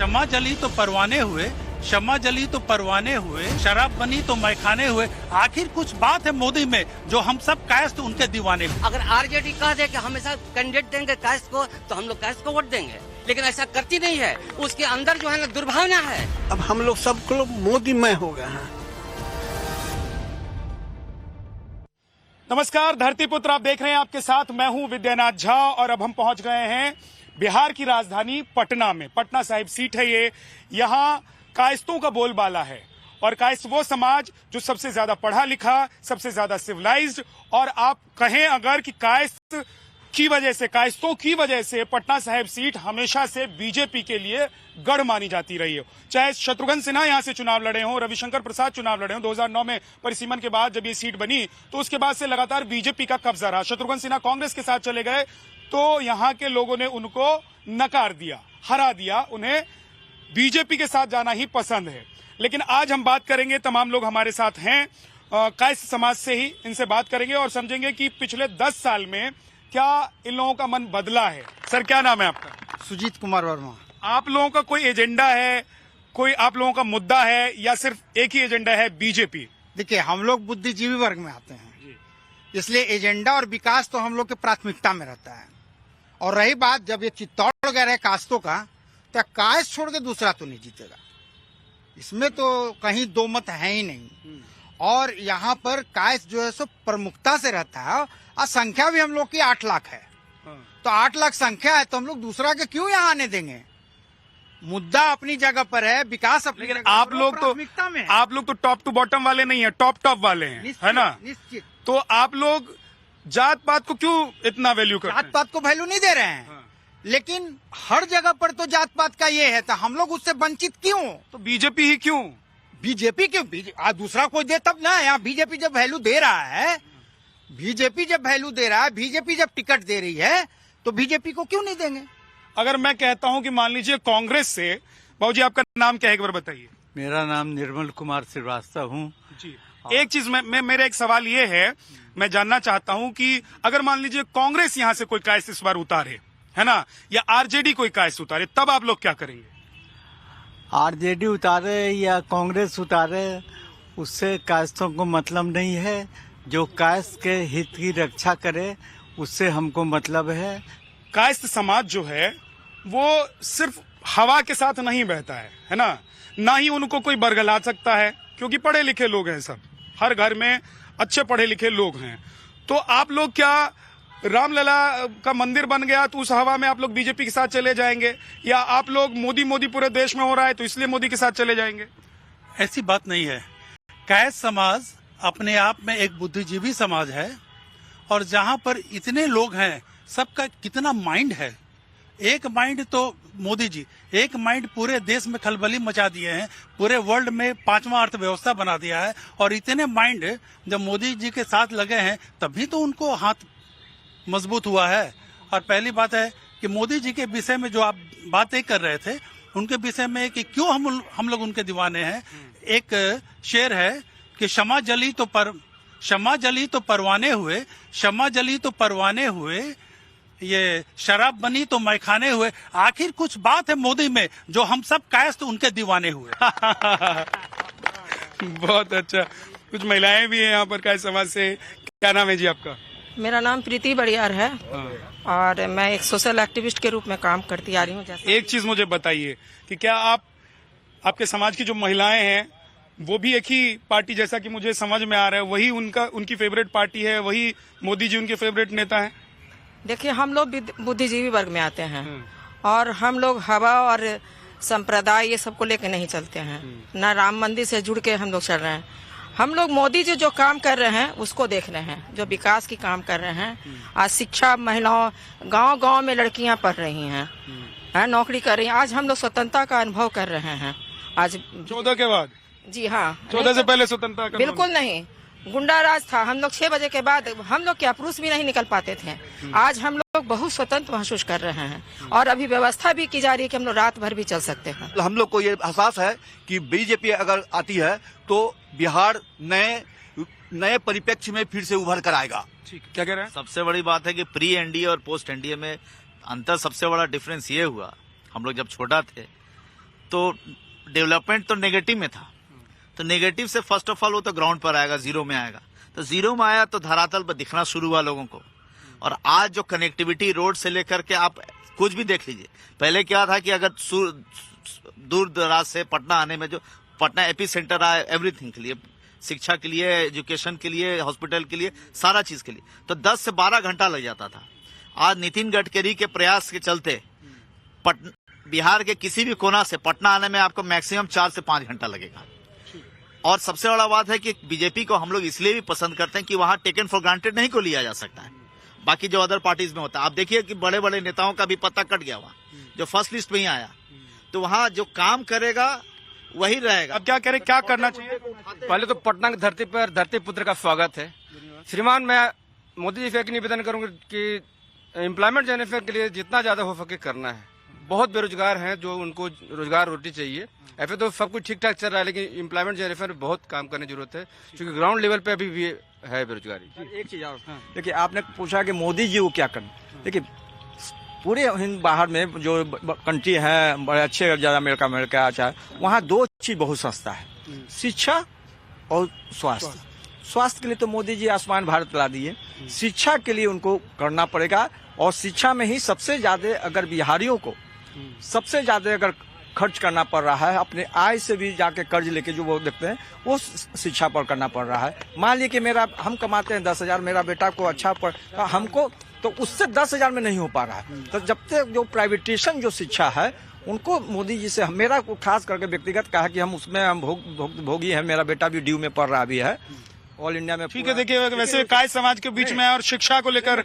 शम्मा जली तो परवाने हुए, शम्मा जली तो परवाने हुए, शराब बनी तो मैखाने हुए। आखिर कुछ बात है मोदी में जो हम सब कायस्थ उनके दीवाने हुए। अगर आरजेडी कह दे कि हमेशा कैंडिडेट देंगे कायस्थ को, तो हम लोग कायस्थ को वोट देंगे, लेकिन ऐसा करती नहीं है। उसके अंदर जो है ना दुर्भावना है। अब हम लोग सब लोग मोदी मय हो गए हैं। नमस्कार, धरतीपुत्र आप देख रहे हैं, आपके साथ मैं हूं विद्यानाथ झा और अब हम पहुंच गए हैं बिहार की राजधानी पटना में। पटना साहिब सीट है ये। यहां कायस्तों का बोलबाला है और कायस्थ वो समाज जो सबसे ज्यादा पढ़ा लिखा, सबसे ज्यादा सिविलाइज्ड, और आप कहें अगर कि कायस्थ की वजह से, कायस्तों की वजह से पटना साहिब सीट हमेशा से बीजेपी के लिए गढ़ मानी जाती रही हो। चाहे शत्रुघ्न सिन्हा यहां से चुनाव लड़े हों, रविशंकर प्रसाद चुनाव लड़े हों, 2009 में परिसीमन के बाद जब ये सीट बनी तो उसके बाद से लगातार बीजेपी का कब्जा रहा। शत्रुघ्न सिन्हा कांग्रेस के साथ चले गए तो यहां के लोगों ने उनको नकार दिया, हरा दिया, उन्हें बीजेपी के साथ जाना ही पसंद है। लेकिन आज हम बात करेंगे, तमाम लोग हमारे साथ हैं कायस्थ समाज से ही, इनसे बात करेंगे और समझेंगे कि पिछले 10 साल में क्या इन लोगों का मन बदला है। सर, क्या नाम है आपका? सुजीत कुमार वर्मा। आप लोगों का कोई एजेंडा है, कोई आप लोगों का मुद्दा है, या सिर्फ एक ही एजेंडा है बीजेपी? देखिए, हम लोग बुद्धिजीवी वर्ग में आते हैं, इसलिए एजेंडा और विकास तो हम लोग के प्राथमिकता में रहता है। और रही बात जब ये चित्तौड़ गए रहे कायस्तों का, तो कायस्थ छोड़ के दूसरा तो नहीं जीतेगा, इसमें तो कहीं दो मत है ही नहीं। और यहाँ पर कायस्थ जो है सो प्रमुखता से रहता है और संख्या भी हम लोग की 8 लाख है। तो 8 लाख संख्या है तो हम लोग दूसरा के क्यों यहाँ आने देंगे? मुद्दा अपनी जगह पर है, विकास अपनी जगह पर। आप लोग तो टॉप टू बॉटम वाले नहीं है, टॉप वाले हैं, है ना? निश्चित। तो आप लोग जात पात को क्यों इतना वैल्यू करते हैं? जात पात को वैल्यू नहीं दे रहे हैं, लेकिन हर जगह पर तो जात पात का ये है, तो हम लोग उससे वंचित क्यों? तो बीजेपी ही क्यों? बीजेपी क्यों? दूसरा कोई दे तब ना। यहाँ बीजेपी जब वैल्यू दे रहा है, बीजेपी जब वैल्यू दे रहा है, बीजेपी जब टिकट दे रही है, तो बीजेपी को क्यों नहीं देंगे? अगर मैं कहता हूं कि मान लीजिए कांग्रेस से, बाबूजी आपका नाम क्या है, एक बार बताइए। मेरा नाम निर्मल कुमार श्रीवास्तव हूँ जी। एक चीज मेरा एक सवाल ये है, मैं जानना चाहता हूं कि अगर मान लीजिए कांग्रेस यहां से कोई कायस्थ इस बार उतारे, है ना, या आरजेडी कोई कायस्थ उतारे, तब आप लोग क्या करेंगे? आरजेडी उतारे या कांग्रेस उतारे, उससे कायस्थों को मतलब नहीं है। जो कायस्थ के हित की रक्षा करे उससे हमको मतलब है। कायस्थ समाज जो है वो सिर्फ हवा के साथ नहीं बहता है ना? ना ही उनको कोई बरगला सकता है, क्योंकि पढ़े लिखे लोग हैं सब, हर घर में अच्छे पढ़े लिखे लोग हैं। तो आप लोग क्या रामलला का मंदिर बन गया तो उस हवा में आप लोग बीजेपी के साथ चले जाएंगे, या आप लोग मोदी पूरे देश में हो रहा है तो इसलिए मोदी के साथ चले जाएंगे? ऐसी बात नहीं है। कायस्थ समाज अपने आप में एक बुद्धिजीवी समाज है, और जहां पर इतने लोग हैं, सबका कितना माइंड है। एक माइंड तो मोदी जी, एक माइंड पूरे देश में खलबली मचा दिए हैं, पूरे वर्ल्ड में 5वां अर्थव्यवस्था बना दिया है। और इतने माइंड जब मोदी जी के साथ लगे हैं तभी तो उनको हाथ मजबूत हुआ है। और पहली बात है कि मोदी जी के विषय में जो आप बातें कर रहे थे, उनके विषय में कि क्यों हम लोग उनके दीवाने हैं। एक शेर है कि शम्मा जली तो परवाने हुए, शम्मा जली तो परवाने हुए, ये शराब बनी तो मैखाने हुए। आखिर कुछ बात है मोदी में जो हम सब कायस्थ उनके दीवाने हुए। बहुत अच्छा। कुछ महिलाएं भी हैं यहाँ पर कायस्थ समाज से। क्या नाम है जी आपका? मेरा नाम प्रीति बड़ियार है और मैं एक सोशल एक्टिविस्ट के रूप में काम करती आ रही हूँ। एक चीज मुझे बताइए कि क्या आपके समाज की जो महिलाएं हैं वो भी एक ही पार्टी, जैसा कि मुझे समझ में आ रहा है, वही उनकी फेवरेट पार्टी है, वही मोदी जी उनके फेवरेट नेता हैं? देखिए, हम लोग बुद्धिजीवी वर्ग में आते हैं और हम लोग हवा और संप्रदाय ये सब को लेकर नहीं चलते हैं, न राम मंदिर से जुड़ के हम लोग चल रहे हैं। हम लोग मोदी जी जो काम कर रहे हैं उसको देख रहे हैं, जो विकास की काम कर रहे हैं। आज शिक्षा, महिलाओं, गांव में लड़कियां पढ़ रही हैं, नौकरी कर रही हैं। आज हम लोग स्वतंत्रता का अनुभव कर रहे हैं। आज 14 के बाद? जी हाँ। 14 से पहले स्वतंत्रता का बिल्कुल नहीं, गुंडा राज था। हम लोग 6 बजे के बाद हम लोग क्या पुरुष भी नहीं निकल पाते थे। आज हम लोग बहुत स्वतंत्र महसूस कर रहे हैं और अभी व्यवस्था भी की जा रही है कि हम लोग रात भर भी चल सकते हैं। हम लोग को ये एहसास है कि बीजेपी अगर आती है तो बिहार नए परिप्रेक्ष्य में फिर से उभर कर आएगा। ठीक, क्या कह रहे हैं? सबसे बड़ी बात है कि प्री एनडीए और पोस्ट एनडीए में अंतर, सबसे बड़ा डिफरेंस ये हुआ, हम लोग जब छोटा थे तो डेवलपमेंट तो नेगेटिव में था, तो नेगेटिव से फर्स्ट ऑफ ऑल वो तो ग्राउंड पर आएगा, जीरो में आएगा। तो जीरो में आया तो धरातल पर दिखना शुरू हुआ लोगों को। और आज जो कनेक्टिविटी रोड से लेकर के आप कुछ भी देख लीजिए, पहले क्या था कि अगर दूर दराज से पटना आने में, जो पटना एपी सेंटर आया एवरीथिंग के लिए, शिक्षा के लिए, एजुकेशन के लिए, हॉस्पिटल के लिए, सारा चीज के लिए, तो 10 से 12 घंटा लग जाता था। आज नितिन गडकरी के प्रयास के चलते बिहार के किसी भी कोना से पटना आने में आपको मैक्सिमम 4 से 5 घंटा लगेगा। और सबसे बड़ा बात है कि बीजेपी को हम लोग इसलिए भी पसंद करते हैं कि वहां टेकन फॉर ग्रांटेड नहीं को लिया जा सकता है, बाकी जो अदर पार्टीज में होता है। आप देखिए कि बड़े बड़े नेताओं का भी पत्ता कट गया वहां, जो फर्स्ट लिस्ट में ही आया, तो वहां जो काम करेगा वही रहेगा। अब क्या करें, क्या करना चाहिए? पहले तो पटना की धरती पर धरती पुत्र का स्वागत है। श्रीमान, मैं मोदी जी से एक निवेदन करूंगा कि एम्प्लॉयमेंट जनरेशन के लिए जितना ज्यादा हो सके करना है। बहुत बेरोजगार हैं जो उनको रोजगार रोटी चाहिए। ऐसे तो सब कुछ ठीक ठाक चल रहा है, लेकिन एम्प्लॉयमेंट जनरेशन में बहुत काम करने की जरूरत है, क्योंकि ग्राउंड लेवल पे अभी भी है बेरोजगारी। एक चीज और देखिए, आपने पूछा कि मोदी जी को क्या करना। देखिए, पूरे हिंद बाहर में जो कंट्री है बड़े अच्छे, ज्यादा अमेरिका अच्छा है, वहाँ 2 चीज बहुत सस्ता है, शिक्षा और स्वास्थ्य। स्वास्थ्य के लिए तो मोदी जी आयुष्मान भारत ला दिए, शिक्षा के लिए उनको करना पड़ेगा। और शिक्षा में ही सबसे ज्यादा अगर बिहारियों को सबसे ज्यादा अगर खर्च करना पड़ रहा है, अपने आय से भी जाके कर्ज लेके जो वो देखते हैं, वो शिक्षा पर करना पड़ रहा है। मान लीजिए कि हम कमाते हैं 10,000, मेरा बेटा को अच्छा पढ़, हमको तो उससे 10,000 में नहीं हो पा रहा है। तो जब तक जो प्राइवेटेशन जो शिक्षा है, उनको मोदी जी से मेरा खास करके व्यक्तिगत कहा कि हम उसमें हम भोगी है, मेरा बेटा भी ड्यू में पढ़ रहा भी है ऑल इंडिया में। ठीक है, देखिए वैसे काय समाज के बीच में और शिक्षा को लेकर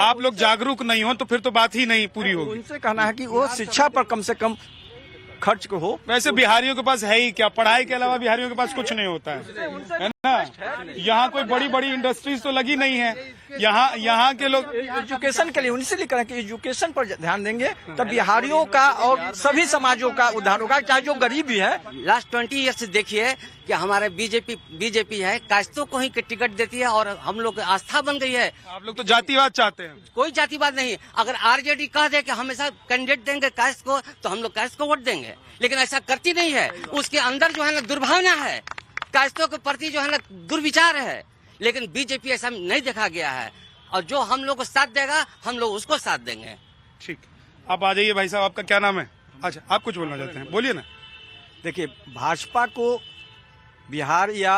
आप लोग जागरूक नहीं हो तो फिर तो बात ही नहीं पूरी होगी। उनसे कहना है कि वो शिक्षा पर कम से कम खर्च को हो। वैसे बिहारियों के पास है ही क्या, पढ़ाई के अलावा बिहारियों के पास कुछ नहीं होता है ना। यहाँ कोई बड़ी बड़ी इंडस्ट्रीज तो लगी नहीं है। यहाँ के लोग एजुकेशन के लिए उनसे करें कि एजुकेशन पर ध्यान देंगे, तब बिहारियों का और सभी समाजों का उद्धार होगा, चाहे जो गरीब भी है। लास्ट 20 ईयर से देखिए कि हमारे बीजेपी है, काश्तों को ही टिकट देती है और हम लोग आस्था बन गई है। आप लोग तो जातिवाद चाहते हैं। कोई जातिवाद नहीं। अगर आरजेडी कह दे कि हमेशा कैंडिडेट देंगे कास्ट को, तो हम लोग कास्ट को वोट देंगे, लेकिन ऐसा करती नहीं है। उसके अंदर जो है ना दुर्भावना है, कास्टों के प्रति जो है ना दुर्विचार है, लेकिन बीजेपी ऐसा नहीं देखा गया है। और जो हम लोग को साथ देगा, हम लोग उसको साथ देंगे। ठीक, आप आ जाइए भाई साहब, आपका क्या नाम है? अच्छा, आप कुछ बोलना चाहते हैं, बोलिए ना। देखिए, भाजपा को बिहार या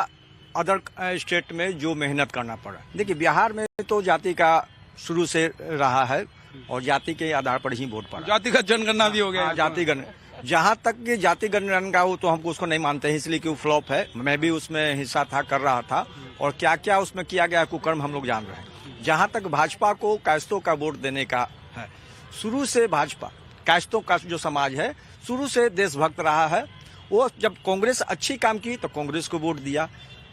अदर स्टेट में जो मेहनत करना पड़ा, देखिए बिहार में तो जाति का शुरू से रहा है और जाति के आधार पर ही वोट पड़ा। जातिगत जनगणना भी हो गया। जातिगण जहाँ तक कि जाति जनगणना हो तो हमको उसको नहीं मानते हैं, इसलिए कि वो फ्लॉप है। मैं भी उसमें हिस्सा था, कर रहा था, और क्या क्या उसमें किया गया कुकर्म हम लोग जान रहे हैं। जहाँ तक भाजपा को कास्तों का वोट देने का है, शुरू से भाजपा कास्तों का जो समाज है शुरू से देशभक्त रहा है। वो जब कांग्रेस अच्छी काम की तो कांग्रेस को वोट दिया।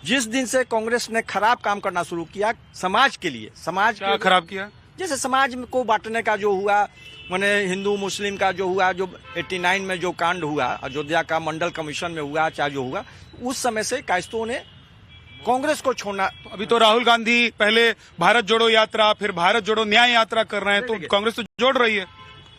जिस दिन से कांग्रेस ने खराब काम करना शुरू किया समाज के लिए, समाज क्या खराब किया? जैसे समाज को बांटने का जो हुआ, मैंने हिंदू मुस्लिम का जो हुआ, जो 89 में जो कांड हुआ, अयोध्या का मंडल कमीशन में हुआ, चाहे जो हुआ, उस समय से कायस्तों ने कांग्रेस को छोड़ना। अभी तो राहुल गांधी पहले भारत जोड़ो यात्रा, फिर भारत जोड़ो न्याय यात्रा कर रहे हैं, तो कांग्रेस तो जोड़ रही है।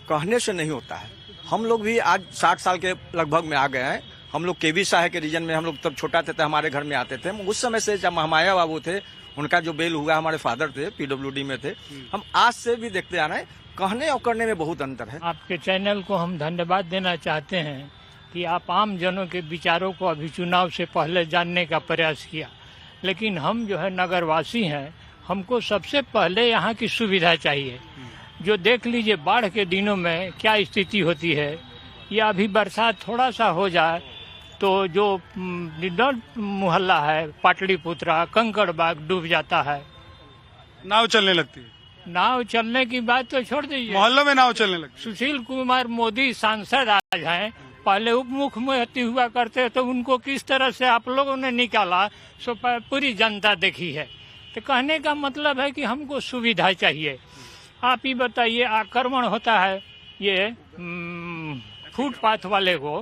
कहने से नहीं होता है। हम लोग भी आज 60 साल के लगभग में आ गए हैं। हम लोग केवी शाह के रीजन में हम लोग तब छोटा थे, हमारे घर में आते थे। उस समय से जब हमाया बाबू थे, उनका जो बेल हुआ, हमारे फादर थे, पीडब्ल्यूडी में थे। हम आज से भी देखते आ रहे हैं, कहने और करने में बहुत अंतर है। आपके चैनल को हम धन्यवाद देना चाहते हैं कि आप आम जनों के विचारों को अभी चुनाव से पहले जानने का प्रयास किया, लेकिन हम जो है नगरवासी हैं, हमको सबसे पहले यहाँ की सुविधा चाहिए। जो देख लीजिए बाढ़ के दिनों में क्या स्थिति होती है, या अभी बरसात थोड़ा सा हो जाए तो जो मोहल्ला है पाटलिपुत्रा, कंकड़बाग डूब जाता है, नाव चलने लगती है। नाव चलने की बात तो छोड़ दीजिए, मोहल्लों में नाव चलने लगती। सुशील कुमार मोदी सांसद आज हैं, पहले उप मुख्यमंत्री हुआ करते, तो उनको किस तरह से आप लोगों ने निकाला सो पूरी जनता देखी है। तो कहने का मतलब है कि हमको सुविधा चाहिए। आप ही बताइए, आक्रमण होता है ये फुटपाथ वाले को,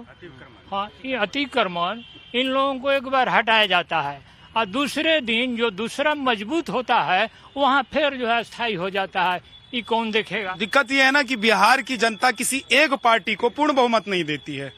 हाँ, ये अतिक्रमण, इन लोगों को एक बार हटाया जाता है और दूसरे दिन जो दूसरा मजबूत होता है वहाँ फिर जो है स्थायी हो जाता है। ये कौन देखेगा? दिक्कत ये है ना कि बिहार की जनता किसी एक पार्टी को पूर्ण बहुमत नहीं देती है।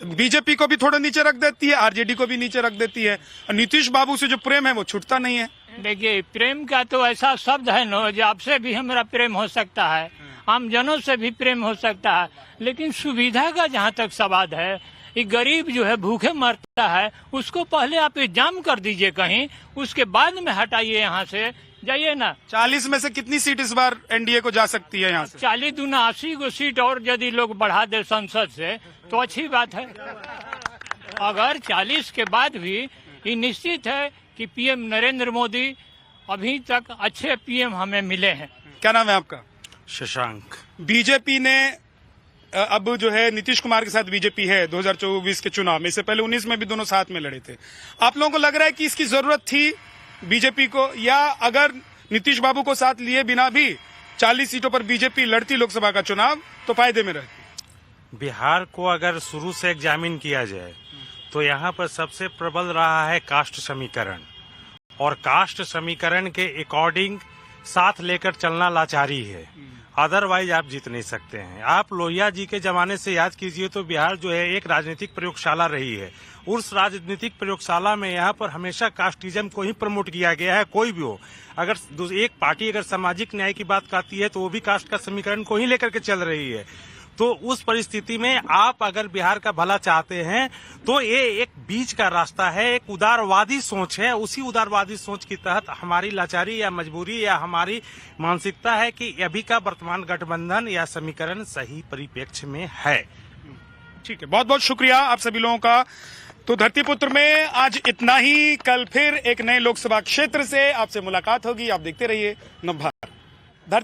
बीजेपी को भी थोड़ा नीचे रख देती है, आरजेडी को भी नीचे रख देती है, और नीतीश बाबू से जो प्रेम है वो छूटता नहीं है। देखिए, प्रेम का तो ऐसा शब्द है ना, जो आपसे भी हमारा प्रेम हो सकता है, आम जनों से भी प्रेम हो सकता है, लेकिन सुविधा का जहाँ तक सवाल है, ये गरीब जो है भूखे मरता है, उसको पहले आप इंतजाम कर दीजिए कहीं, उसके बाद में हटाइए यहाँ से, जाइए ना। 40 में से कितनी सीट इस बार एनडीए को जा सकती है यहाँ से? 40 दूना 80 को सीट और यदि लोग बढ़ा दे संसद से तो अच्छी बात है। अगर 40 के बाद भी ये निश्चित है कि पीएम नरेंद्र मोदी अभी तक अच्छे पीएम हमें मिले हैं। क्या नाम है आपका? शशांक। बीजेपी ने अब जो है नीतीश कुमार के साथ बीजेपी है 2024 के चुनाव में, इससे पहले 19 में भी दोनों साथ में लड़े थे। आप लोगों को लग रहा है कि इसकी जरूरत थी बीजेपी को, या अगर नीतीश बाबू को साथ लिए बिना भी 40 सीटों पर बीजेपी लड़ती लोकसभा का चुनाव तो फायदे में रहती? बिहार को अगर शुरू से एग्जामिन किया जाए तो यहाँ पर सबसे प्रबल रहा है कास्ट समीकरण, और कास्ट समीकरण के अकॉर्डिंग साथ लेकर चलना लाचारी है, अदरवाइज आप जीत नहीं सकते हैं। आप लोहिया जी के जमाने से याद कीजिए तो बिहार जो है एक राजनीतिक प्रयोगशाला रही है। उस राजनीतिक प्रयोगशाला में यहाँ पर हमेशा कास्टिज्म को ही प्रमोट किया गया है। कोई भी हो, अगर एक पार्टी अगर सामाजिक न्याय की बात करती है तो वो भी कास्ट का समीकरण को ही लेकर के चल रही है। तो उस परिस्थिति में आप अगर बिहार का भला चाहते हैं तो ये एक बीच का रास्ता है, एक उदारवादी सोच है। उसी उदारवादी सोच के तहत हमारी लाचारी या मजबूरी या हमारी मानसिकता है कि अभी का वर्तमान गठबंधन या समीकरण सही परिप्रेक्ष्य में है। ठीक है, बहुत बहुत शुक्रिया आप सभी लोगों का। तो धरतीपुत्र में आज इतना ही। कल फिर एक नए लोकसभा क्षेत्र से आपसे मुलाकात होगी। आप देखते रहिए नवभारत।